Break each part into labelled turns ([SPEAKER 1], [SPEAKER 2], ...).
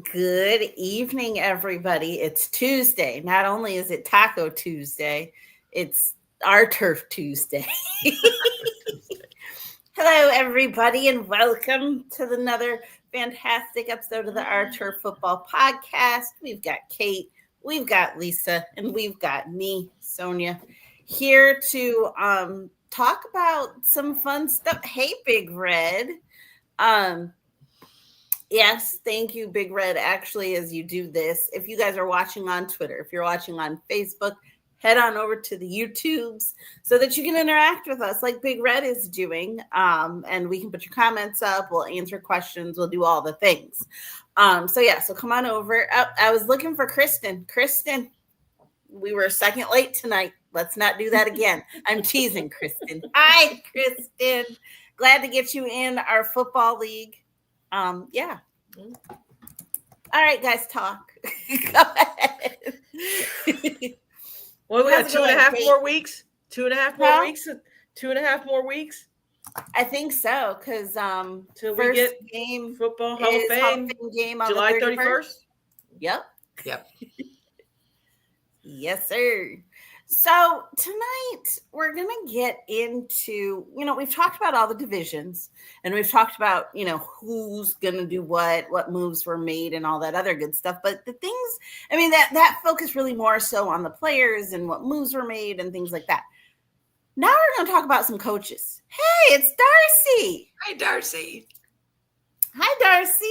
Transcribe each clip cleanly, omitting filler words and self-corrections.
[SPEAKER 1] Good evening, everybody. It's Tuesday. Not only is it Taco Tuesday, it's our Turf Tuesday. Hello, everybody, and welcome to another fantastic episode of the Our Turf Football Podcast. We've got Kate, we've got Lisa, and we've got me, Sonia, here to talk about some fun stuff. Hey, Big Red. Yes, thank you, Big Red. Actually, as you do this, if you guys are watching on Twitter, if you're watching on Facebook, head on over to the YouTubes so that you can interact with us like Big Red is doing. And we can put your comments up. We'll answer questions. We'll do all the things. So come on over. I was looking for Kristen. Kristen, we were a second late tonight. Let's not do that again. I'm teasing Kristen. Hi, Kristen. Glad to get you in our football league. Yeah. All right, guys, talk. Go ahead.
[SPEAKER 2] Well, we got 2.5 more weeks. 2.5 more weeks. 2.5 more weeks.
[SPEAKER 1] I think so, because
[SPEAKER 2] till we get
[SPEAKER 1] game
[SPEAKER 2] football Hall of Fame
[SPEAKER 1] game on
[SPEAKER 2] July
[SPEAKER 1] the 31st. Yep. Yes, sir. So tonight we're going to get into, we've talked about all the divisions and we've talked about, who's going to do what moves were made and all that other good stuff. But the things, that focus really more so on the players and what moves were made and things like that. Now we're going to talk about some coaches. Hey, it's Darcy.
[SPEAKER 3] Hi, Darcy.
[SPEAKER 1] Hi, Darcy.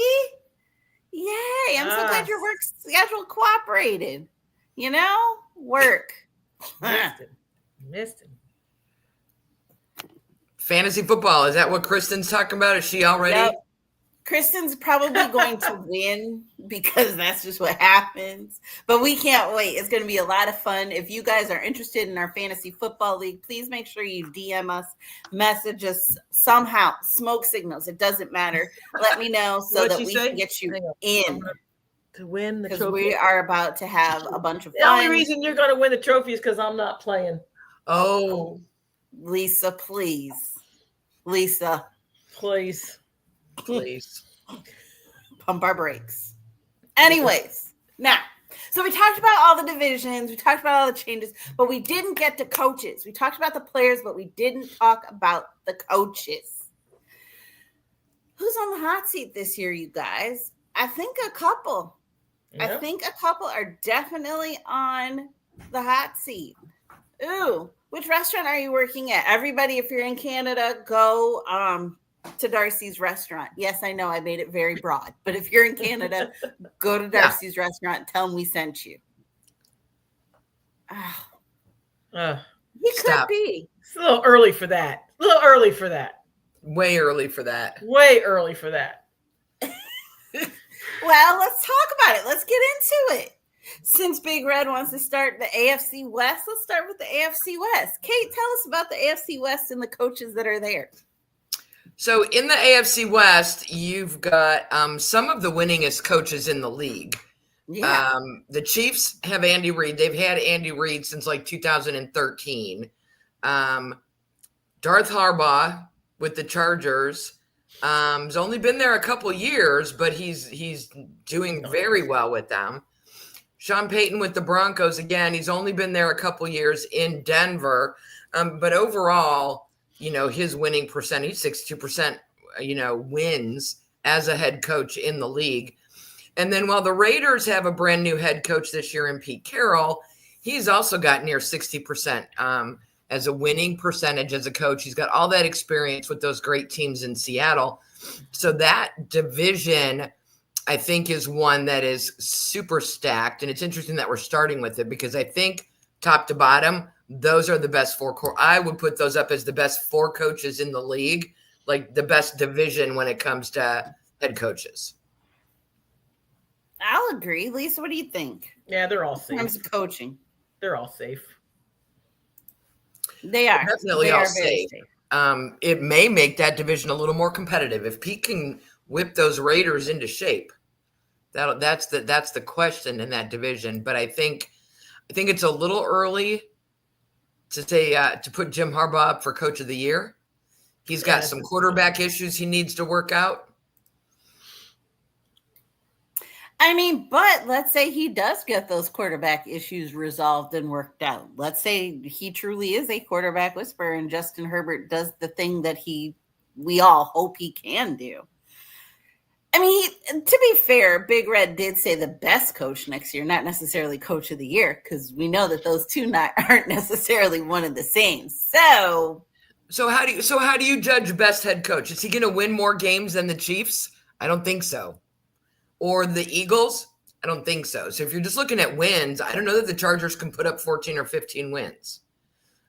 [SPEAKER 1] Yay. I'm so glad your work schedule cooperated. Work.
[SPEAKER 2] Missed him.
[SPEAKER 3] Fantasy football. Is that what Kristen's talking about? Is she already?
[SPEAKER 1] Yep. Kristen's probably going to win because that's just what happens. But we can't wait. It's going to be a lot of fun. If you guys are interested in our fantasy football league, please make sure you DM us, message us somehow, smoke signals. It doesn't matter. Let me know so that we can get you in.
[SPEAKER 2] To win the
[SPEAKER 1] trophy.
[SPEAKER 2] Because
[SPEAKER 1] we are about to have a bunch of fun.
[SPEAKER 2] The only reason you're going to win the trophy is because I'm not playing.
[SPEAKER 3] Oh.
[SPEAKER 1] Lisa, please. Lisa.
[SPEAKER 2] Please.
[SPEAKER 1] Pump our brakes. Anyways, now, so we talked about all the divisions. We talked about all the changes, but we didn't get to coaches. We talked about the players, but we didn't talk about the coaches. Who's on the hot seat this year, you guys? I think a couple. Yep. I think a couple are definitely on the hot seat. Ooh, which restaurant are you working at? Everybody, if you're in Canada, go to Darcy's restaurant. Yes, I know I made it very broad, but if you're in Canada, go to Darcy's restaurant and tell them we sent you. He could be.
[SPEAKER 2] It's a little early for that.
[SPEAKER 3] Way early for that.
[SPEAKER 1] Well, let's talk about it. Let's get into it. Since Big Red wants to start the AFC West, let's start with the AFC West. Kate, tell us about the AFC West and the coaches that are there.
[SPEAKER 3] So in the AFC West, you've got some of the winningest coaches in the league.
[SPEAKER 1] Yeah.
[SPEAKER 3] The Chiefs have Andy Reid. They've had Andy Reid since like 2013. Darth Harbaugh with the Chargers. He's only been there a couple years, but he's doing very well with them. Sean Payton with the Broncos, again, he's only been there a couple years in Denver. But overall, his winning percentage, 62%, wins as a head coach in the league. And then while the Raiders have a brand new head coach this year in Pete Carroll, he's also got near 60%. As a winning percentage as a coach. He's got all that experience with those great teams in Seattle. So that division, I think, is one that is super stacked. And it's interesting that we're starting with it because I think top to bottom, those are the best four. I would put those up as the best four coaches in the league, like the best division when it comes to head coaches.
[SPEAKER 1] I'll agree. Lisa, what do you think?
[SPEAKER 2] Yeah, they're all safe.
[SPEAKER 1] In terms of coaching.
[SPEAKER 2] They're all safe.
[SPEAKER 1] They are
[SPEAKER 3] definitely all safe. It may make that division a little more competitive if Pete can whip those Raiders into shape. That's the question in that division. But I think it's a little early to say to put Jim Harbaugh up for Coach of the Year. He's got some quarterback issues he needs to work out.
[SPEAKER 1] I mean, but let's say he does get those quarterback issues resolved and worked out. Let's say he truly is a quarterback whisperer and Justin Herbert does the thing that we all hope he can do. I mean, to be fair, Big Red did say the best coach next year, not necessarily coach of the year, because we know that those two aren't necessarily one and the same. So
[SPEAKER 3] how do you judge best head coach? Is he going to win more games than the Chiefs? I don't think so. Or the Eagles? I don't think so. So if you're just looking at wins, I don't know that the Chargers can put up 14 or 15 wins.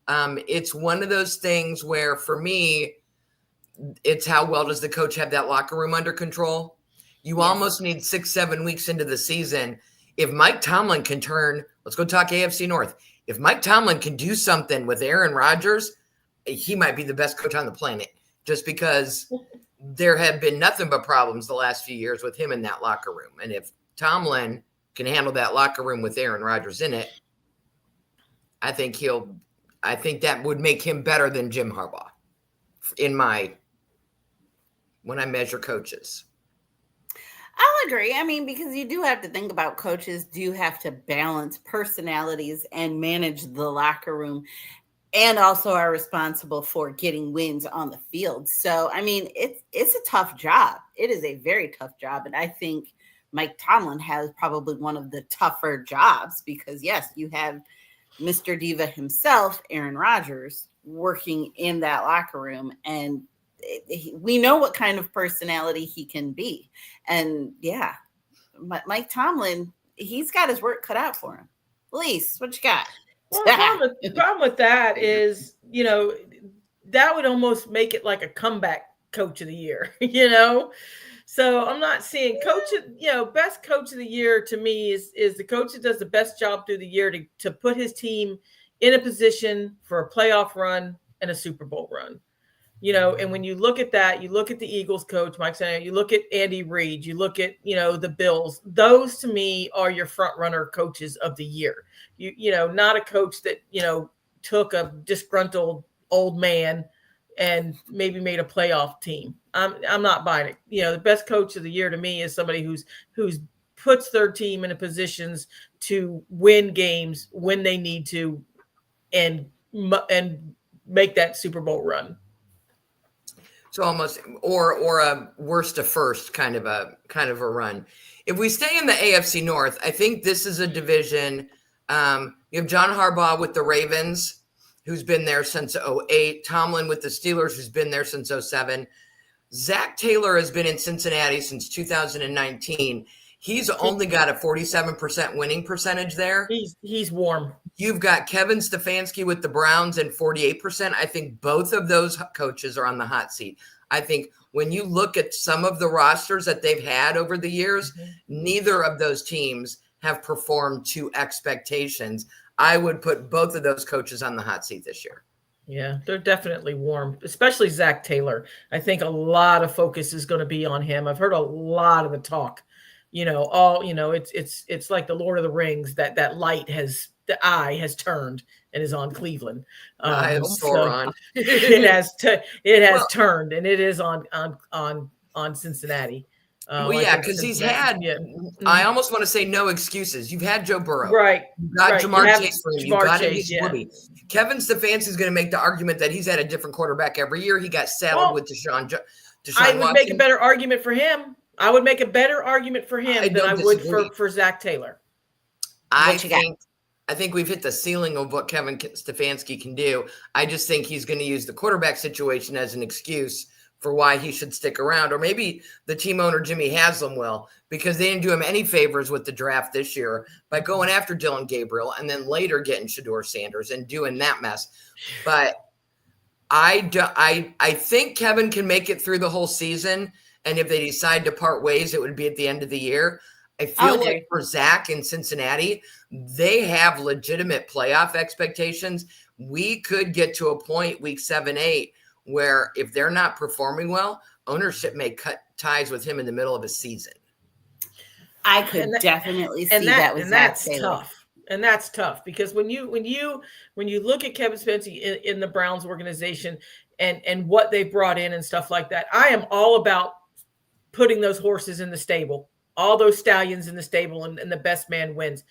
[SPEAKER 3] It's one of those things where, for me, it's how well does the coach have that locker room under control? You almost need 6-7 weeks into the season. If Mike Tomlin can let's go talk AFC North. If Mike Tomlin can do something with Aaron Rodgers, he might be the best coach on the planet, just because there have been nothing but problems the last few years with him in that locker room. And if Tomlin can handle that locker room with Aaron Rodgers in it, I think that would make him better than Jim Harbaugh when I measure coaches.
[SPEAKER 1] I'll agree. I mean, because you do have to think about coaches do have to balance personalities and manage the locker room, and also are responsible for getting wins on the field. So, I mean, it's a tough job. It is a very tough job. And I think Mike Tomlin has probably one of the tougher jobs because, yes, you have Mr. Diva himself, Aaron Rodgers, working in that locker room. And we know what kind of personality he can be. And, yeah, Mike Tomlin, he's got his work cut out for him. Elise, what you got?
[SPEAKER 2] Well, the problem with that is, that would almost make it like a comeback coach of the year, So I'm not seeing best coach of the year to me is the coach that does the best job through the year to put his team in a position for a playoff run and a Super Bowl run. And when you look at that, you look at the Eagles coach, Mike Sanders, you look at Andy Reid, you look at, the Bills, those to me are your front runner coaches of the year. Not a coach that, took a disgruntled old man and maybe made a playoff team. I'm not buying it. The best coach of the year to me is somebody who's puts their team in positions to win games when they need to and make that Super Bowl run.
[SPEAKER 3] So almost or a worst to first kind of a run. If we stay in the AFC North, I think this is a division. You have John Harbaugh with the Ravens, who's been there since 2008. Tomlin with the Steelers, who's been there since 2007. Zach Taylor has been in Cincinnati since 2019. He's only got a 47% winning percentage there.
[SPEAKER 2] He's warm.
[SPEAKER 3] You've got Kevin Stefanski with the Browns and 48%. I think both of those coaches are on the hot seat. I think when you look at some of the rosters that they've had over the years, neither of those teams have performed to expectations. I would put both of those coaches on the hot seat this year.
[SPEAKER 2] Yeah, they're definitely warm, especially Zach Taylor. I think a lot of focus is going to be on him. I've heard a lot of the talk. It's like the Lord of the Rings that the eye has turned and is on Cleveland. It has turned and it is on Cincinnati.
[SPEAKER 3] Because he's had. I almost want to say no excuses. You've had Joe Burrow,
[SPEAKER 2] right?
[SPEAKER 3] You've got Jamar Chase. You've got Woody. Kevin Stefanski is going to make the argument that he's had a different quarterback every year. He got saddled with Deshaun
[SPEAKER 2] I would make a better argument for him. I would make a better argument for him than I would for Zach Taylor.
[SPEAKER 3] I think we've hit the ceiling of what Kevin Stefanski can do. I just think he's going to use the quarterback situation as an excuse for why he should stick around. Or maybe the team owner, Jimmy Haslam, will, because they didn't do him any favors with the draft this year by going after Dylan Gabriel and then later getting Shedeur Sanders and doing that mess. But I think Kevin can make it through the whole season. And if they decide to part ways, it would be at the end of the year. I feel like for Zach in Cincinnati, they have legitimate playoff expectations. We could get to a point week 7, 8, where if they're not performing well, ownership may cut ties with him in the middle of a season.
[SPEAKER 1] I could definitely see that with Zach Taylor.
[SPEAKER 2] Tough. And that's tough because when you look at Kevin Stefanski in the Browns organization and what they brought in and stuff like that, I am all about putting those horses in the stable all those stallions in the stable, and the best man wins.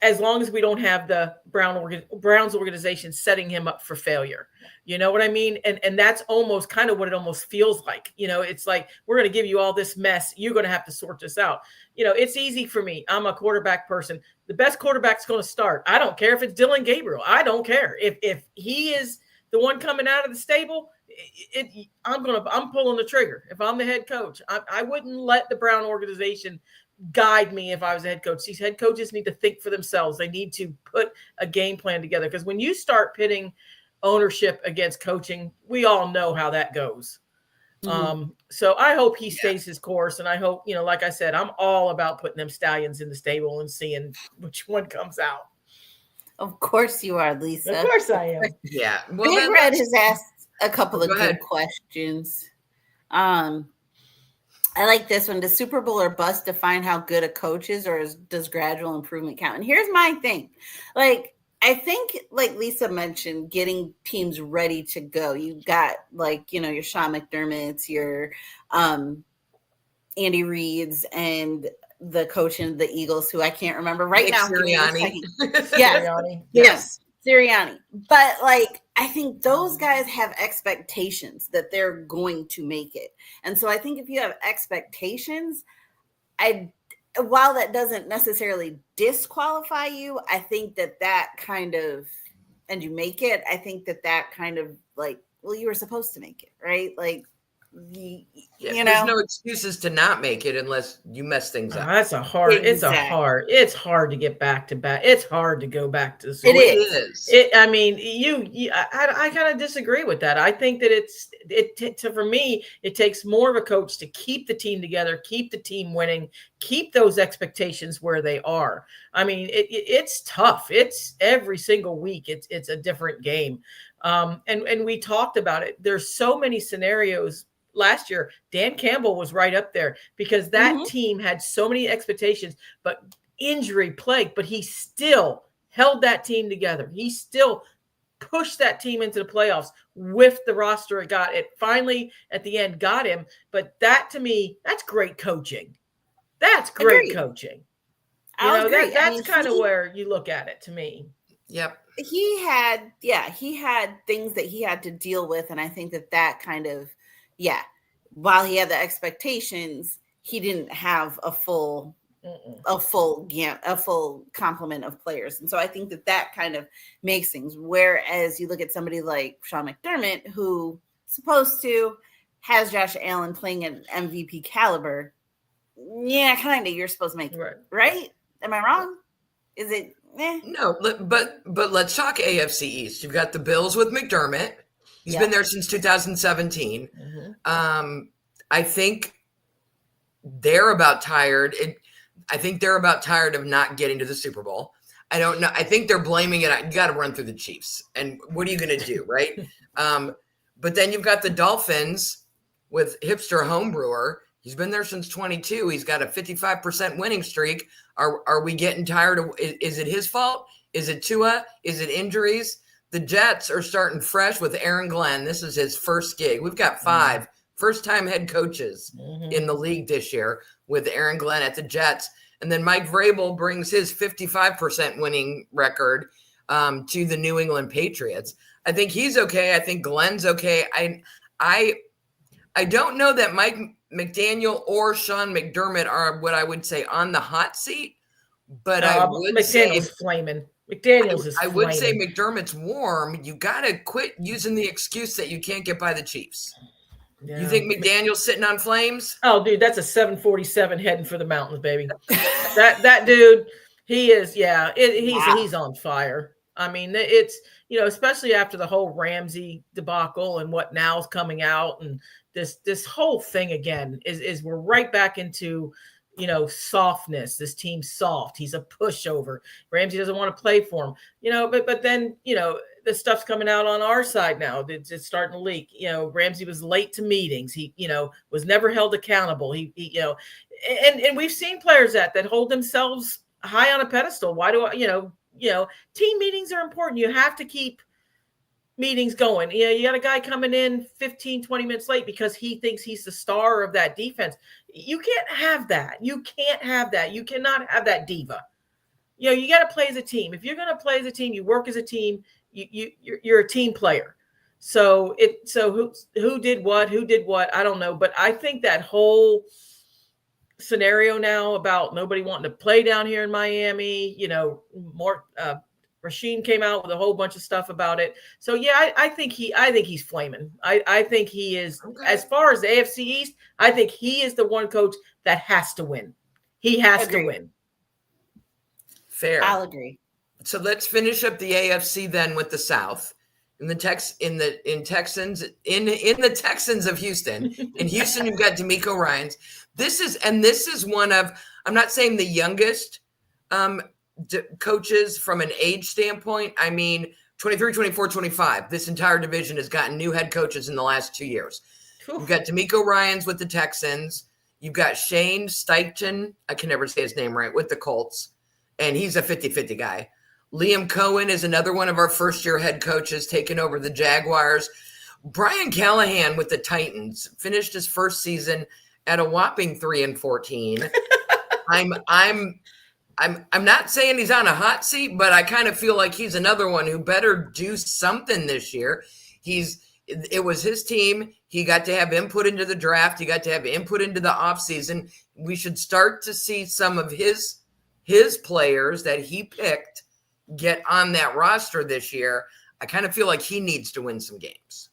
[SPEAKER 2] As long as we don't have the Browns organization setting him up for failure. You know what I mean? And that's almost kind of what it almost feels like. It's like, we're going to give you all this mess. You're going to have to sort this out. It's easy for me. I'm a quarterback person. The best quarterback's going to start. I don't care if it's Dylan Gabriel. I don't care. If he is the one coming out of the stable, I'm pulling the trigger. If I'm the head coach, I wouldn't let the Brown organization guide me if I was a head coach. These head coaches need to think for themselves. They need to put a game plan together, because when you start pitting ownership against coaching, we all know how that goes. So I hope he stays his course, and I hope, like I said, I'm all about putting them stallions in the stable and seeing which one comes out.
[SPEAKER 1] Of course you are, Lisa.
[SPEAKER 2] Of course I am.
[SPEAKER 3] Yeah. Well,
[SPEAKER 1] Big Red has asked a couple of good questions. I like this one. Does Super Bowl or bust define how good a coach is, or does gradual improvement count? And here's my thing. I think, like Lisa mentioned, getting teams ready to go. You've got, your Sean McDermott's, your Andy Reid's, and the coach in the Eagles, who I can't remember right now.
[SPEAKER 3] Sirianni.
[SPEAKER 1] Yes. Sirianni. But I think those guys have expectations that they're going to make it. And so I think if you have expectations, while that doesn't necessarily disqualify you, I think that kind of, and you make it, I think that kind of you were supposed to make it, right?
[SPEAKER 3] There's no excuses to not make it unless you mess things up.
[SPEAKER 2] That's it's hard to get back to back. It's hard to go back to the
[SPEAKER 3] It is.
[SPEAKER 2] I kind of disagree with that. I think that for me, it takes more of a coach to keep the team together, keep the team winning, keep those expectations where they are. I mean, it's tough. It's every single week. It's a different game. And we talked about it. There's so many scenarios. Last year, Dan Campbell was right up there because that team had so many expectations, but injury plagued, but he still held that team together. He still pushed that team into the playoffs with the roster it got. It finally, at the end, got him. But that, to me, that's great coaching. That's great coaching. That's kind of where you look at it, to me.
[SPEAKER 3] Yep.
[SPEAKER 1] He had things that he had to deal with. And I think that kind of, while he had the expectations, he didn't have a full complement of players. And so I think that kind of makes things. Whereas you look at somebody like Sean McDermott, who supposed to has Josh Allen playing at MVP caliber. Yeah, kind of. You're supposed to make it, right? Am I wrong? Is it?
[SPEAKER 3] No, but let's talk AFC East. You've got the Bills with McDermott. He's been there since 2017. I think they're about tired. I think they're about tired of not getting to the Super Bowl. I don't know. I think they're blaming it on, you got to run through the Chiefs. And what are you going to do, right? But then you've got the Dolphins with hipster homebrewer. He's been there since 22. He's got a 55% winning streak. Are we getting tired of? Is it his fault? Is it Tua? Is it injuries? The Jets are starting fresh with Aaron Glenn. This is his first gig. We've got 5 first-time head coaches in the league this year with Aaron Glenn at the Jets. And then Mike Vrabel brings his 55% winning record to the New England Patriots. I think he's okay. I think Glenn's okay. I don't know that Mike McDaniel or Sean McDermott are what I would say on the hot seat, but I would say
[SPEAKER 2] flaming. McDaniels is
[SPEAKER 3] I would say McDermott's warm. You got to quit using the excuse that you can't get by the Chiefs. Yeah. You think McDaniel's sitting on flames?
[SPEAKER 2] Oh, dude, that's a 747 heading for the mountains, baby. that dude, he is. Yeah, he's on fire. I mean, it's, especially after the whole Ramsey debacle and what now's coming out, and this whole thing again is we're right back into, softness. This team's soft. He's a pushover. Ramsey doesn't want to play for him, but then, the stuff's coming out on our side now. It's starting to leak. Ramsey was late to meetings. He, was never held accountable. He and we've seen players that hold themselves high on a pedestal. Why do I, team meetings are important. You have to keep meetings going. You got a guy coming in 15, 20 minutes late because he thinks he's the star of that defense. You can't have that. You can't have that. You cannot have that diva. You got to play as a team. If you're going to play as a team, you work as a team. You're a team player. So who did what? I don't know. But I think that whole scenario now about nobody wanting to play down here in Miami, more Rasheen came out with a whole bunch of stuff about it. So yeah, I think he's flaming. I think he is, okay. As far as the AFC East, I think he is the one coach that has to win. He has to win.
[SPEAKER 3] Fair.
[SPEAKER 1] I'll agree.
[SPEAKER 3] So let's finish up the AFC then with the South. In the Texans of Houston. In Houston, you've got DeMeco Ryans. This is one of, I'm not saying the youngest coaches from an age standpoint. I mean, 23, 24, 25. This entire division has gotten new head coaches in the last 2 years. You've got DeMeco Ryans with the Texans. You've got Shane Steichen. I can never say his name right, with the Colts. And he's a 50-50 guy. Liam Cohen is another one of our first-year head coaches taking over the Jaguars. Brian Callahan with the Titans finished his first season at a whopping 3-14. I'm not saying he's on a hot seat, but I kind of feel like he's another one who better do something this year. It was his team. He got to have input into the draft. He got to have input into the offseason. We should start to see some of his players that he picked get on that roster this year. I kind of feel like he needs to win some games,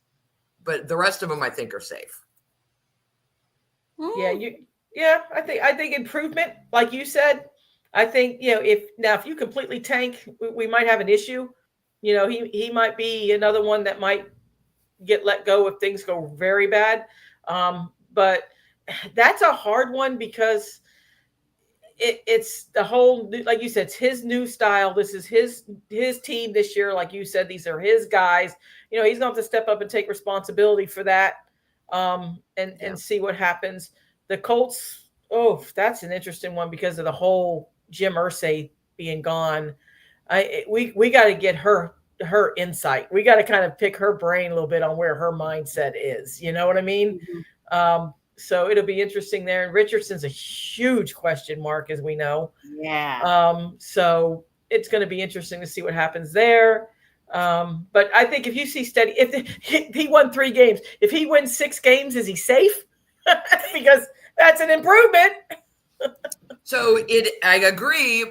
[SPEAKER 3] but the rest of them I think are safe.
[SPEAKER 2] Yeah, I think improvement, like you said. I think if you completely tank, we might have an issue. He might be another one that might get let go if things go very bad. But that's a hard one because it's the whole, like you said, it's his new style. This is his team this year. Like you said, these are his guys. He's going to have to step up and take responsibility for that, and see what happens. The Colts, that's an interesting one because of the whole Jim Irsay being gone. We got to get her insight. We got to kind of pick her brain a little bit on where her mindset is. You know what I mean? Mm-hmm. So it'll be interesting there. And Richardson's a huge question mark, as we know.
[SPEAKER 1] Yeah.
[SPEAKER 2] So it's going to be interesting to see what happens there. But I think if you see steady, if he won 3 games, if he wins 6 games, is he safe? Because that's an improvement.
[SPEAKER 3] So I agree.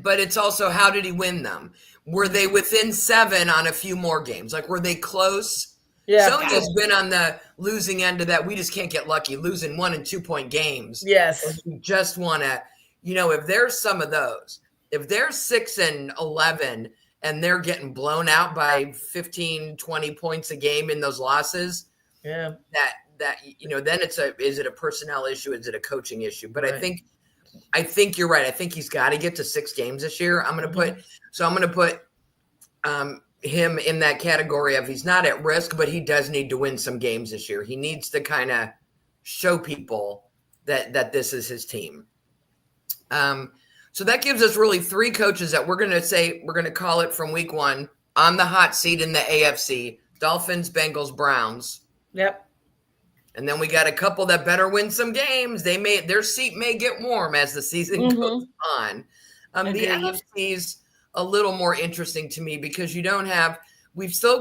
[SPEAKER 3] But it's also, how did he win them? Were they within 7 on a few more games? Like, were they close? Yeah, Sonia's been on the losing end of that. We just can't get lucky losing 1 and 2 point games.
[SPEAKER 2] Yes.
[SPEAKER 3] We just want to, if there's some of those, if they're 6-11 and they're getting blown out by 15, 20 points a game in those losses,
[SPEAKER 2] yeah,
[SPEAKER 3] that then is it a personnel issue? Is it a coaching issue? But right. I think you're right. I think he's got to get to 6 games this year. I'm going to put him in that category of, he's not at risk, but he does need to win some games this year. He needs to kind of show people that this is his team. So that gives us really 3 coaches that we're going to call it from week 1 on the hot seat in the AFC: Dolphins, Bengals, Browns.
[SPEAKER 2] Yep.
[SPEAKER 3] And then we got a couple that better win some games. Their seat may get warm as the season goes on. The NFC's a little more interesting to me because we've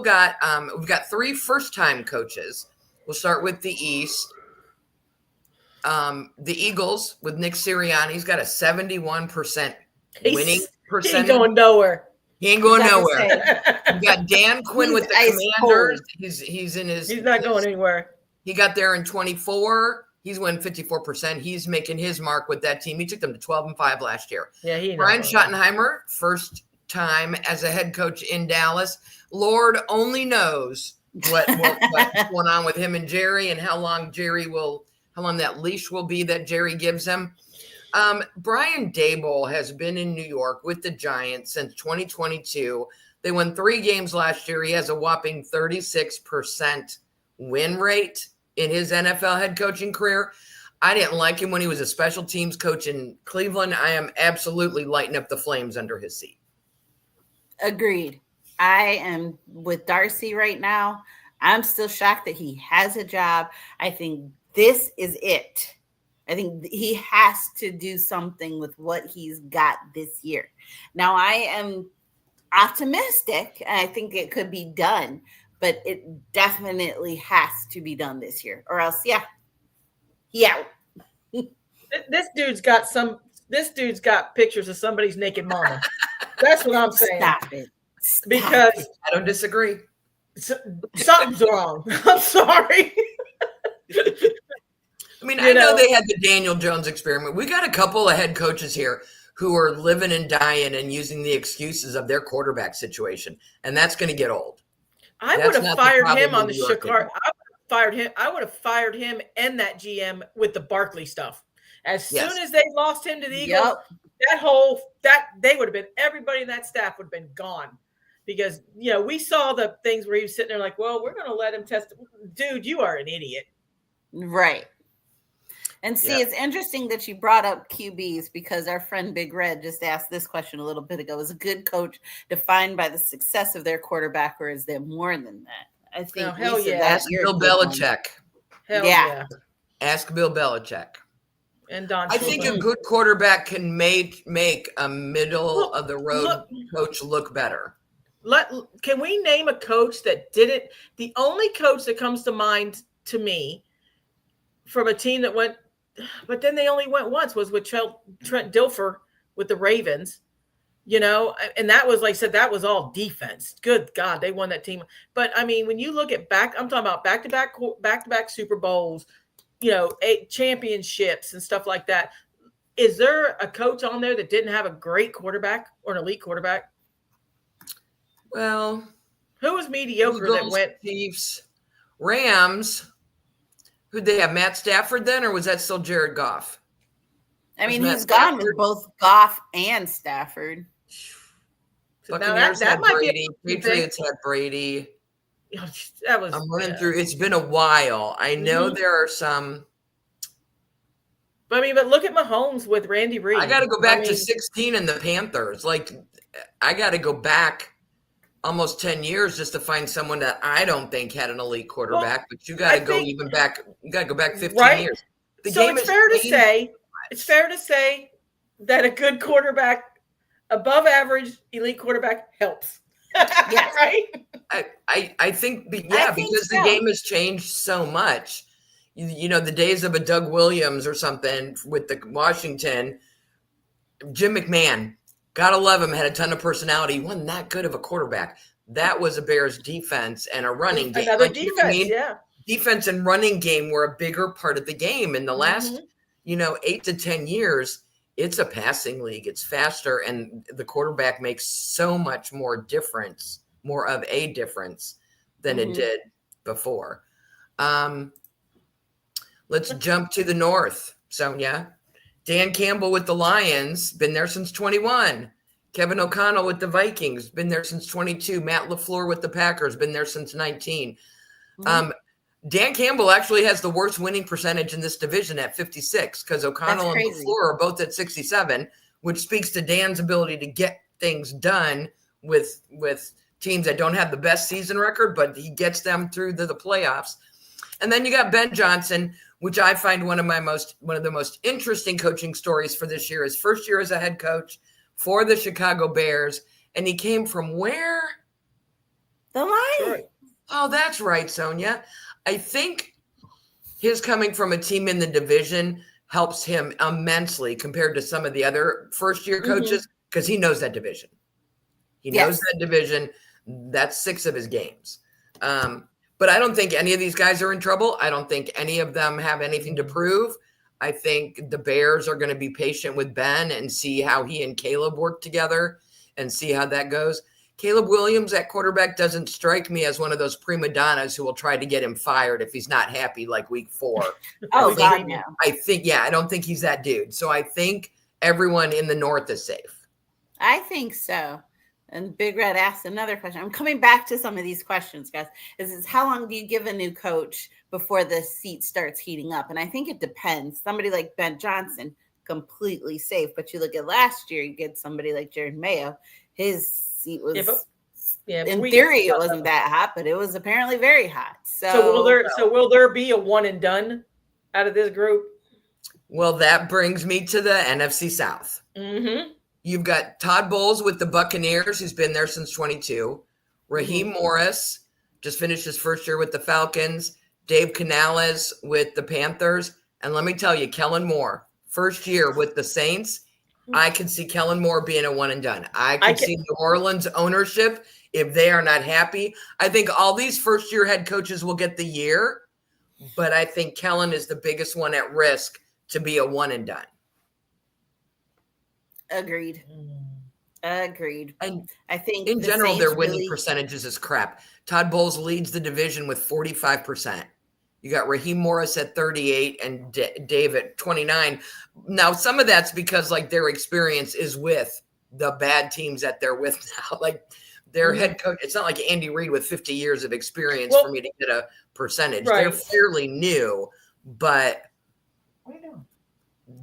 [SPEAKER 3] got 3 first-time coaches. We'll start with the East. The Eagles with Nick Sirianni's got a 71% winning percentage.
[SPEAKER 2] He ain't going nowhere.
[SPEAKER 3] He ain't going nowhere. You got Dan Quinn with the Commanders. He's
[SPEAKER 2] not going anywhere.
[SPEAKER 3] He got there in 24. He's won 54%. He's making his mark with that team. He took them to 12-5 last year.
[SPEAKER 2] Yeah,
[SPEAKER 3] Brian Schottenheimer, first time as a head coach in Dallas. Lord only knows what's going on with him and Jerry, and how long that leash will be that Jerry gives him. Brian Daboll has been in New York with the Giants since 2022. They won 3 games last year. He has a whopping 36% win rate in his NFL head coaching career. I didn't like him when he was a special teams coach in Cleveland. I am absolutely lighting up the flames under his seat.
[SPEAKER 1] Agreed. I am with Darcy right now. I'm still shocked that he has a job. I think this is it. I think he has to do something with what he's got this year. Now, I am optimistic, and I think it could be done, but it definitely has to be done this year, or else, yeah.
[SPEAKER 2] This dude's got pictures of somebody's naked mama. That's what I'm saying.
[SPEAKER 1] Stop it.
[SPEAKER 2] Because
[SPEAKER 3] I don't disagree.
[SPEAKER 2] Something's wrong. I'm sorry.
[SPEAKER 3] I mean, I know they had the Daniel Jones experiment. We got a couple of head coaches here who are living and dying and using the excuses of their quarterback situation, and that's going to get old.
[SPEAKER 2] I would have fired him on the Chicago. I would have fired him and that GM with the Barkley stuff. As soon as they lost him to the Eagles, they would have been, everybody in that staff would have been gone. Because, we saw the things where he was sitting there like, well, we're going to let him test. Dude, you are an idiot.
[SPEAKER 1] Right. And see, it's interesting that you brought up QBs, because our friend Big Red just asked this question a little bit ago. Is a good coach defined by the success of their quarterback, or is there more than that? I think
[SPEAKER 3] Ask Bill Belichick.
[SPEAKER 2] Hell yeah.
[SPEAKER 3] Ask Bill Belichick.
[SPEAKER 2] And Don
[SPEAKER 3] I think a good quarterback can make a middle of the road coach look better.
[SPEAKER 2] Can we name a coach that didn't? The only coach that comes to mind to me from a team that went, but then they only went once, was with Trent Dilfer with the Ravens, and that was, like I said, that was all defense. Good God, they won that team. But I mean, when you look at I'm talking about back-to-back Super Bowls, 8 championships and stuff like that. Is there a coach on there that didn't have a great quarterback or an elite quarterback?
[SPEAKER 3] Well,
[SPEAKER 2] who was mediocre that went?
[SPEAKER 3] Chiefs, Rams. Who'd they have? Matt Stafford then, or was that still Jared Goff?
[SPEAKER 1] I mean, he's gone with both Goff and Stafford.
[SPEAKER 3] Buccaneers had Brady. Patriots had Brady. I'm running through. It's been a while. I know there are some.
[SPEAKER 2] But look at Mahomes with Randy Reed.
[SPEAKER 3] I got to go back to 16 and the Panthers. Like, I got to go back almost 10 years just to find someone that I don't think had an elite quarterback. But you got to go even back. You got to go back 15 years.
[SPEAKER 2] It's fair to say that a good quarterback, above average elite quarterback, helps. Yeah, right.
[SPEAKER 3] I think because the game has changed so much. The days of a Doug Williams or something with the Washington, Jim McMahon, gotta love him, had a ton of personality. He wasn't that good of a quarterback. That was a Bears defense and a running game.
[SPEAKER 2] Another defense,
[SPEAKER 3] Defense and running game were a bigger part of the game. In the last, 8 to 10 years, it's a passing league. It's faster, and the quarterback makes so much more of a difference than it did before. Let's jump to the north. Sonia. Dan Campbell with the Lions, been there since 21. Kevin O'Connell with the Vikings, been there since 22. Matt LaFleur with the Packers, been there since 19. Dan Campbell actually has the worst winning percentage in this division at 56, because O'Connell and LaFleur are both at 67, which speaks to Dan's ability to get things done with teams that don't have the best season record, but he gets them through the playoffs. And then you got Ben Johnson, which I find one of the most interesting coaching stories for this year. His first year as a head coach for the Chicago Bears, and he came from where?
[SPEAKER 1] The Lions.
[SPEAKER 3] Oh, that's right, Sonia. I think his coming from a team in the division helps him immensely compared to some of the other first-year coaches, because he knows that division. He knows that division. That's 6 of his games. But I don't think any of these guys are in trouble. I don't think any of them have anything to prove. I think the Bears are going to be patient with Ben and see how he and Caleb work together and see how that goes. Caleb Williams at quarterback doesn't strike me as one of those prima donnas who will try to get him fired if he's not happy like week 4.
[SPEAKER 1] God, no.
[SPEAKER 3] I don't think he's that dude. So I think everyone in the North is safe.
[SPEAKER 1] I think so. And Big Red asked another question. I'm coming back to some of these questions, guys. Is how long do you give a new coach before the seat starts heating up? And I think it depends. Somebody like Ben Johnson, completely safe. But you look at last year, you get somebody like Jared Mayo. His seat was
[SPEAKER 2] Yeah,
[SPEAKER 1] in theory, it wasn't that hot, but it was apparently very hot. So
[SPEAKER 2] will there be a one and done out of this group?
[SPEAKER 3] Well, that brings me to the NFC South.
[SPEAKER 2] Mm-hmm.
[SPEAKER 3] You've got Todd Bowles with the Buccaneers, who's been there since 22. Raheem Morris just finished his first year with the Falcons. Dave Canales with the Panthers. And let me tell you, Kellen Moore, first year with the Saints. I can see Kellen Moore being a one and done. I can see New Orleans ownership if they are not happy. I think all these first year head coaches will get the year, but I think Kellen is the biggest one at risk to be a one and done.
[SPEAKER 1] Agreed. And I think
[SPEAKER 3] in general, their winning percentages is crap. Todd Bowles leads the division with 45%. You got Raheem Morris at 38 and Dave at 29. Now, some of that's because like their experience is with the bad teams that they're with now. Like their head coach, it's not like Andy Reid with 50 years of experience for me to get a percentage. Right. They're fairly new, but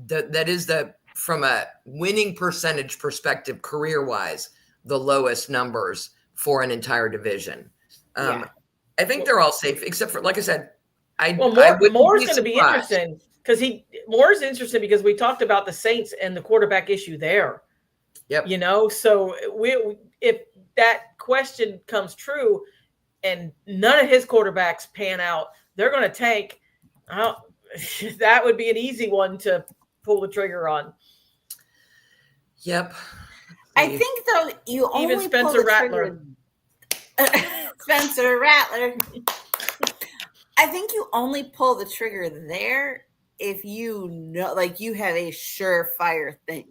[SPEAKER 3] that is from a winning percentage perspective, career-wise, the lowest numbers for an entire division. I think they're all safe, except for, like I said,
[SPEAKER 2] Moore's going to be interesting because Moore's interesting because we talked about the Saints and the quarterback issue there.
[SPEAKER 3] Yep.
[SPEAKER 2] You know, so if that question comes true and none of his quarterbacks pan out, they're going to tank. That would be an easy one to pull the trigger on.
[SPEAKER 3] Yep.
[SPEAKER 1] I think though you only
[SPEAKER 2] even Spencer Rattler.
[SPEAKER 1] Spencer Rattler. I think you only pull the trigger there if you know, like you have a surefire thing.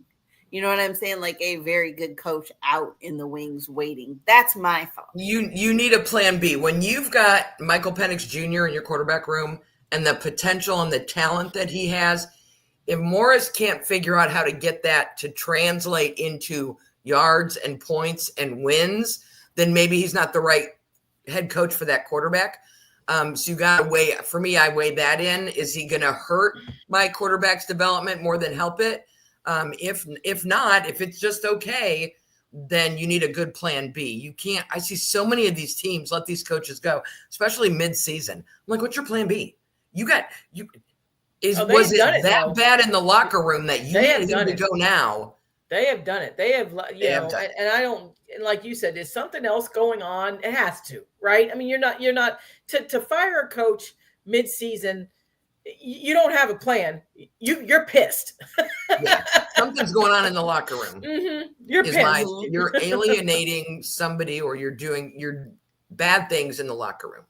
[SPEAKER 1] You know what I'm saying? Like a very good coach out in the wings waiting. That's my thought.
[SPEAKER 3] You need a plan B. When you've got Michael Penix Jr. in your quarterback room and the potential and the talent that he has, if Morris can't figure out how to get that to translate into yards and points and wins, then maybe he's not the right head coach for that quarterback. So you got to weigh, for me, I weigh that in. Is he going to hurt my quarterback's development more than help it? If not, if it's just okay, then you need a good plan B. You can't, I see so many of these teams let these coaches go, especially mid-season. I'm like, what's your plan B? Was it that bad in the locker room that you needed him to go now?
[SPEAKER 2] They have done it. They have, and I don't, and like you said, there's something else going on. It has to, right? I mean, you're not to fire a coach mid-season. You don't have a plan. You're pissed.
[SPEAKER 3] Yeah, something's going on in the locker room.
[SPEAKER 2] Mm-hmm. You're pissed.
[SPEAKER 3] You're alienating somebody, or you're doing your bad things in the locker room.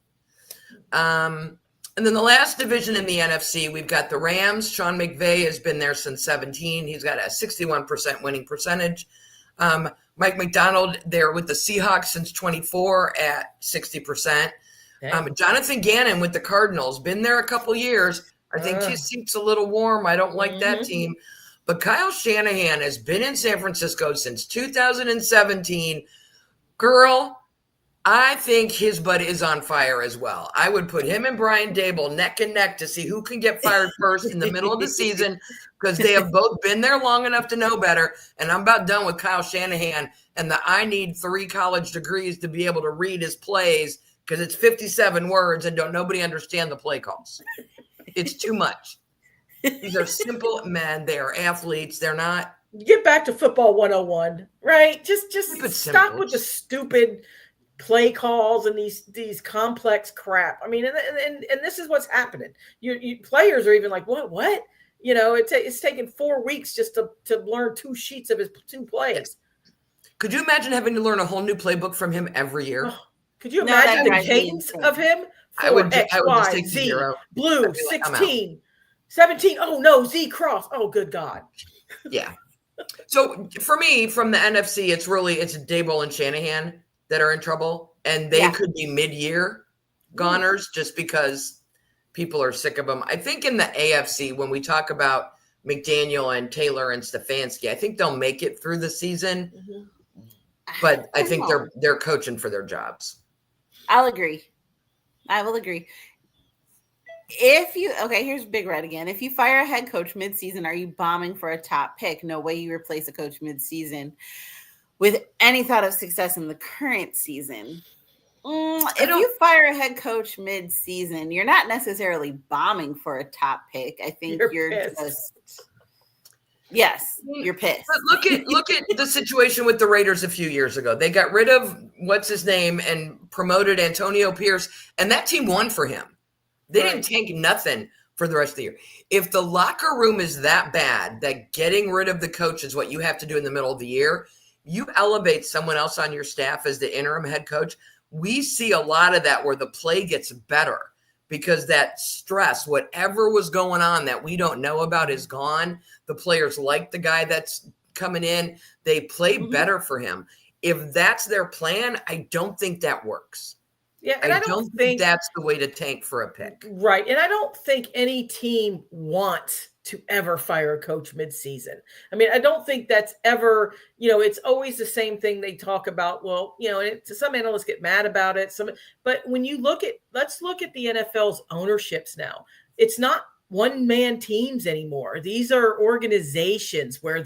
[SPEAKER 3] And then the last division in the NFC, we've got the Rams. Sean McVay has been there since 2017. He's got a 61% winning percentage. Mike McDonald there with the Seahawks since 24 at 60%. Jonathan Gannon with the Cardinals, been there a couple years. I think his seat's a little warm. I don't like that team. But Kyle Shanahan has been in San Francisco since 2017. Girl, I think his butt is on fire as well. I would put him and Brian Dable neck and neck to see who can get fired first in the middle of the season, because they have both been there long enough to know better. And I'm about done with Kyle Shanahan and I need 3 college degrees to be able to read his plays, because it's 57 words and don't nobody understand the play calls. It's too much. These are simple men. They are athletes. They're not.
[SPEAKER 2] Get back to football 101, right? Just stop with the stupid play calls and these complex crap. I mean, and this is what's happening. You players are even like, what? You know, it's taken 4 weeks just to learn 2 sheets of his 2 plays.
[SPEAKER 3] Could you imagine having to learn a whole new playbook from him every year?
[SPEAKER 2] Oh, could you imagine the cadence of him?
[SPEAKER 3] I would just take
[SPEAKER 2] Z,
[SPEAKER 3] 0.
[SPEAKER 2] blue, 16, 17. Oh no, Z cross. Oh, good God.
[SPEAKER 3] Yeah. So for me, from the NFC, it's Dable and Shanahan that are in trouble, and they could be mid-year goners just because people are sick of them. I think in the AFC, when we talk about McDaniel and Taylor and Stefanski, I think they'll make it through the season, but I think they're coaching for their jobs.
[SPEAKER 1] I will agree. Here's Big Red again. If you fire a head coach mid-season, are you bombing for a top pick? No way you replace a coach mid-season with any thought of success in the current season. If you fire a head coach mid-season, you're not necessarily bombing for a top pick. I think you're just you're pissed.
[SPEAKER 3] But look at the situation with the Raiders a few years ago. They got rid of what's his name and promoted Antonio Pierce, and that team won for him. They didn't tank nothing for the rest of the year. If the locker room is that bad that getting rid of the coach is what you have to do in the middle of the year, you elevate someone else on your staff as the interim head coach. We see a lot of that where the play gets better because that stress, whatever was going on that we don't know about, is gone. The players like the guy that's coming in. They play better for him. If that's their plan, I don't think that works.
[SPEAKER 2] Yeah, and I don't think
[SPEAKER 3] that's the way to tank for a pick.
[SPEAKER 2] Right. And I don't think any team wants to ever fire a coach mid-season. I mean, I don't think that's ever, it's always the same thing they talk about. Well, some analysts get mad about it. But when you let's look at the NFL's ownerships now. It's not one-man teams anymore. These are organizations where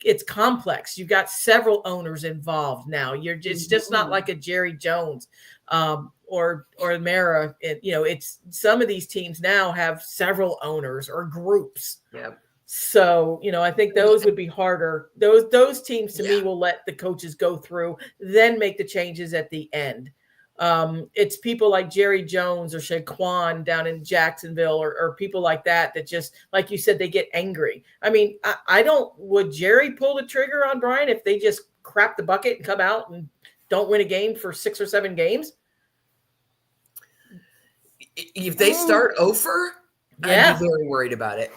[SPEAKER 2] it's complex. You've got several owners involved now. It's just not like a Jerry Jones or Mara. It's some of these teams now have several owners or groups.
[SPEAKER 3] Yep.
[SPEAKER 2] So, I think those would be harder. Those teams to me will let the coaches go through, then make the changes at the end. It's people like Jerry Jones or Shaquan down in Jacksonville or people like that just, like you said, they get angry. I mean, would Jerry pull the trigger on Brian if they just crap the bucket and come out and don't win a game for 6 or 7 games?
[SPEAKER 3] If they start over, I'd be very worried about it.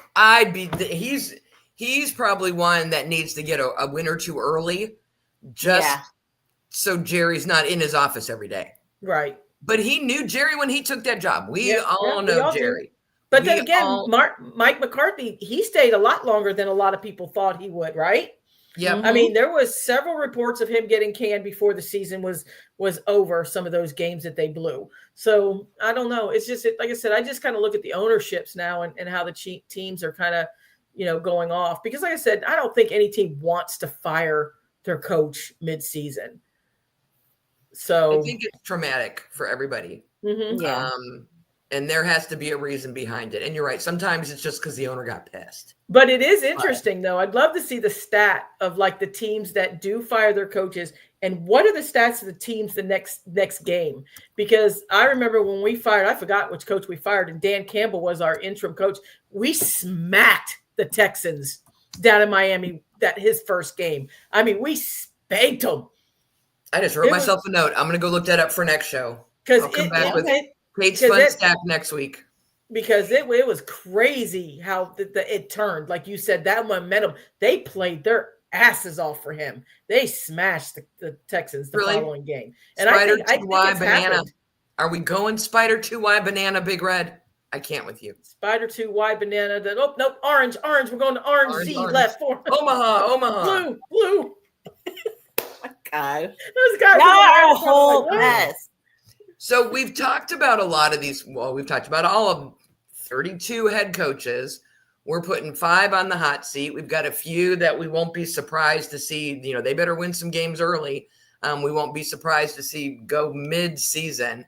[SPEAKER 3] He's probably one that needs to get a win or two early, so Jerry's not in his office every day.
[SPEAKER 2] Right.
[SPEAKER 3] But he knew Jerry when he took that job. We all know Jerry.
[SPEAKER 2] But then again, Mike McCarthy, he stayed a lot longer than a lot of people thought he would, right?
[SPEAKER 3] Yeah.
[SPEAKER 2] I mean, there was several reports of him getting canned before the season was over, some of those games that they blew. So I don't know. It's just, like I said, I just kind of look at the ownerships now and how the teams are kind of, going off. Because like I said, I don't think any team wants to fire their coach mid-season. So
[SPEAKER 3] I think it's traumatic for everybody.
[SPEAKER 2] Mm-hmm.
[SPEAKER 1] Yeah.
[SPEAKER 3] And there has to be a reason behind it. And you're right. Sometimes it's just because the owner got pissed.
[SPEAKER 2] But it is interesting, though. I'd love to see the stat of like the teams that do fire their coaches and what are the stats of the teams the next game. Because I remember when we fired, I forgot which coach we fired, and Dan Campbell was our interim coach. We smacked the Texans down in Miami his first game. I mean, we spanked them.
[SPEAKER 3] I just wrote myself a note. I'm going to go look that up for next show.
[SPEAKER 2] Because
[SPEAKER 3] I'll come back with Kate's fun stack next week.
[SPEAKER 2] Because it was crazy how it turned. Like you said, that momentum, they played their asses off for him. They smashed the Texans the following game. And
[SPEAKER 3] Spider
[SPEAKER 2] I think
[SPEAKER 3] banana.
[SPEAKER 2] happened.
[SPEAKER 3] Are we going Spider 2Y banana, Big Red? I can't with you.
[SPEAKER 2] Spider 2Y banana. Nope, orange. We're going to orange Z left.
[SPEAKER 3] Omaha.
[SPEAKER 2] Blue.
[SPEAKER 1] God.
[SPEAKER 2] Those guys
[SPEAKER 1] are a whole mess.
[SPEAKER 3] So we've talked about a lot of these. Well, we've talked about all of 32 head coaches. We're putting 5 on the hot seat. We've got a few that we won't be surprised to see. They better win some games early. We won't be surprised to see go mid-season.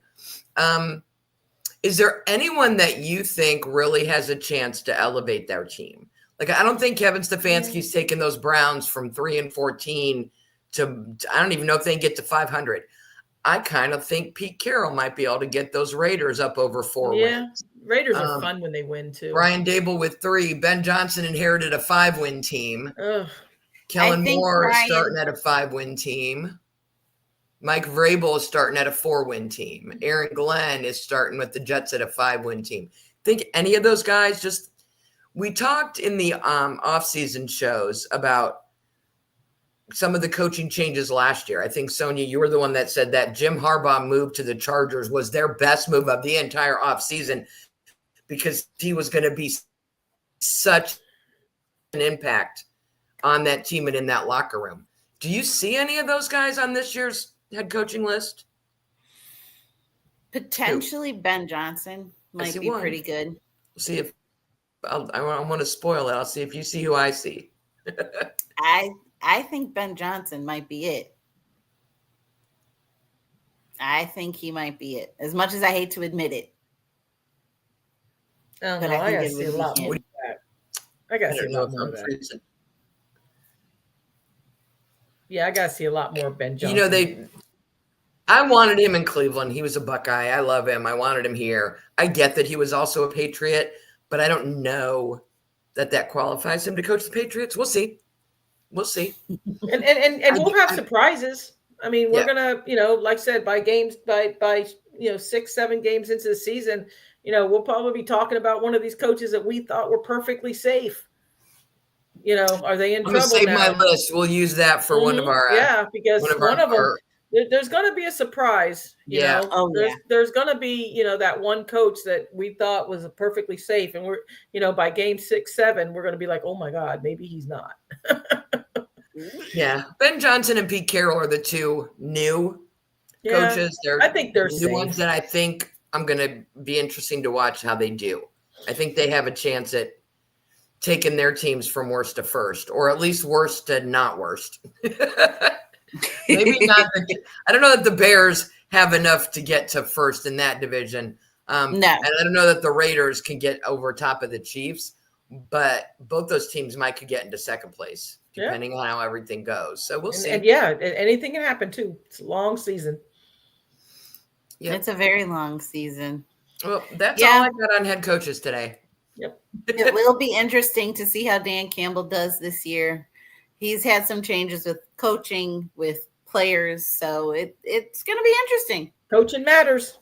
[SPEAKER 3] Is there anyone that you think really has a chance to elevate their team? Like, I don't think Kevin Stefanski's taken those Browns from 3-14 to, I don't even know if they can get to 500. I kind of think Pete Carroll might be able to get those Raiders up over 4 wins.
[SPEAKER 2] Raiders are fun when they win too.
[SPEAKER 3] Brian Dable with 3. Ben Johnson inherited a 5-win team.
[SPEAKER 2] Ugh.
[SPEAKER 3] Kellen Moore is starting at a 5-win team. Mike Vrabel is starting at a 4-win team. Aaron Glenn is starting with the Jets at a 5-win team. Think any of those guys we talked in the off-season shows about some of the coaching changes last year. I think, Sonia, you were the one that said that Jim Harbaugh move to the Chargers was their best move of the entire offseason because he was going to be such an impact on that team and in that locker room. Do you see any of those guys on this year's head coaching list?
[SPEAKER 1] Potentially Ben Johnson might be pretty good.
[SPEAKER 3] We'll see if I want to spoil it. I'll see if you see who I see.
[SPEAKER 1] I think Ben Johnson might be it. I think he might be it. As much as I hate to admit it.
[SPEAKER 2] I don't
[SPEAKER 1] But
[SPEAKER 2] know.
[SPEAKER 1] I
[SPEAKER 2] I
[SPEAKER 1] think
[SPEAKER 2] gotta
[SPEAKER 1] it
[SPEAKER 2] see a
[SPEAKER 1] would be
[SPEAKER 2] lot more
[SPEAKER 1] him.
[SPEAKER 2] of that. I gotta
[SPEAKER 3] I
[SPEAKER 2] see a
[SPEAKER 3] don't know
[SPEAKER 2] lot
[SPEAKER 3] if
[SPEAKER 2] more of
[SPEAKER 3] I'm
[SPEAKER 2] that.
[SPEAKER 3] freezing.
[SPEAKER 2] Yeah, I gotta see a lot more of Ben Johnson.
[SPEAKER 3] You know, I wanted him in Cleveland. He was a Buckeye. I love him. I wanted him here. I get that he was also a Patriot, but I don't know that qualifies him to coach the Patriots. We'll see. We'll see.
[SPEAKER 2] And we'll have surprises. I mean, we're
[SPEAKER 3] Yeah.
[SPEAKER 2] gonna, like I said, by 6-7 games into the season, we'll probably be talking about one of these coaches that we thought were perfectly safe. Are they in
[SPEAKER 3] I'm gonna
[SPEAKER 2] trouble
[SPEAKER 3] save
[SPEAKER 2] now?
[SPEAKER 3] my list. We'll use that for one of our
[SPEAKER 2] because one of them, there's going to be a surprise.
[SPEAKER 3] Yeah.
[SPEAKER 2] There's going to be that one coach that we thought was perfectly safe, and we're by game 6-7 we're going to be like, oh my god, maybe he's not.
[SPEAKER 3] Yeah, Ben Johnson and Pete Carroll are the two new coaches.
[SPEAKER 2] I think they're
[SPEAKER 3] the
[SPEAKER 2] safe.
[SPEAKER 3] ones that I think I'm going to be interesting to watch how they do. I think they have a chance at taking their teams from worst to first, or at least worst to not worst. Maybe not. I don't know that the Bears have enough to get to first in that division.
[SPEAKER 1] No.
[SPEAKER 3] And I don't know that the Raiders can get over top of the Chiefs, but both those teams might could get into second place depending on how everything goes. So we'll see.
[SPEAKER 2] And anything can happen too. It's a long season.
[SPEAKER 1] Yep. It's a very long season.
[SPEAKER 3] Well, that's all I got on head coaches today.
[SPEAKER 2] Yep.
[SPEAKER 1] It will be interesting to see how Dan Campbell does this year. He's had some changes with coaching, with players, so it's going to be interesting.
[SPEAKER 2] Coaching matters.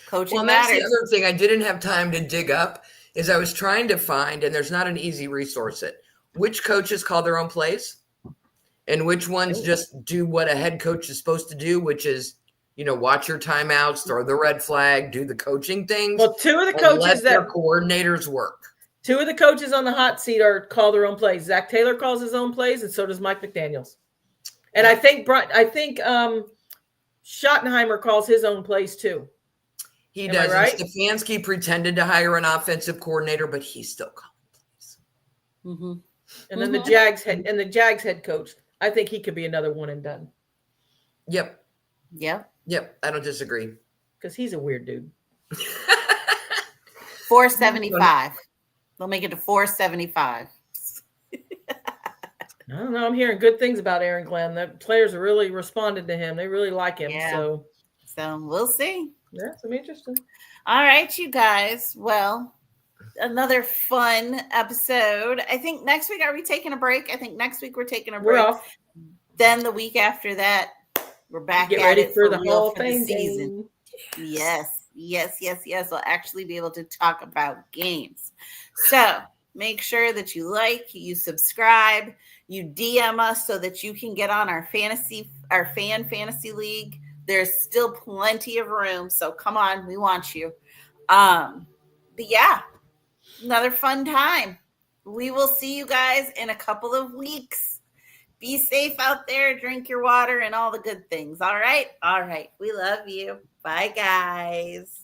[SPEAKER 1] Coaching matters.
[SPEAKER 3] That's the other thing I didn't have time to dig up is I was trying to find, and there's not an easy resource, which coaches call their own plays and which ones just do what a head coach is supposed to do, which is, watch your timeouts, throw the red flag, do the coaching things.
[SPEAKER 2] Well, two of the coaches
[SPEAKER 3] let their coordinators work.
[SPEAKER 2] Two of the coaches on the hot seat call their own plays. Zach Taylor calls his own plays, and so does Mike McDaniels. And I think Schottenheimer calls his own plays too.
[SPEAKER 3] He does. Right? Stefanski pretended to hire an offensive coordinator, but he's still calling plays.
[SPEAKER 2] Mm-hmm. And then the Jags head coach. I think he could be another one and done.
[SPEAKER 3] Yep. I don't disagree.
[SPEAKER 2] Because he's a weird dude.
[SPEAKER 1] 475. They'll make it to 475.
[SPEAKER 2] I don't know. I'm hearing good things about Aaron Glenn. The players are really responded to him. They really like him.
[SPEAKER 1] Yeah.
[SPEAKER 2] So
[SPEAKER 1] we'll see.
[SPEAKER 2] Yeah, it's interesting.
[SPEAKER 1] All right, you guys. Well, another fun episode. I think next week, are we taking a break? I think next week we're taking a break.
[SPEAKER 2] We're off.
[SPEAKER 1] Then the week after that, we're back
[SPEAKER 2] Get
[SPEAKER 1] at
[SPEAKER 2] ready
[SPEAKER 1] it
[SPEAKER 2] for the whole
[SPEAKER 1] season. Yes. We'll actually be able to talk about games. So make sure that you you subscribe, you DM us so that you can get on our fan fantasy league. There's still plenty of room. So come on, we want you. But yeah, another fun time. We will see you guys in a couple of weeks. Be safe out there, drink your water and all the good things. All right. We love you. Bye, guys.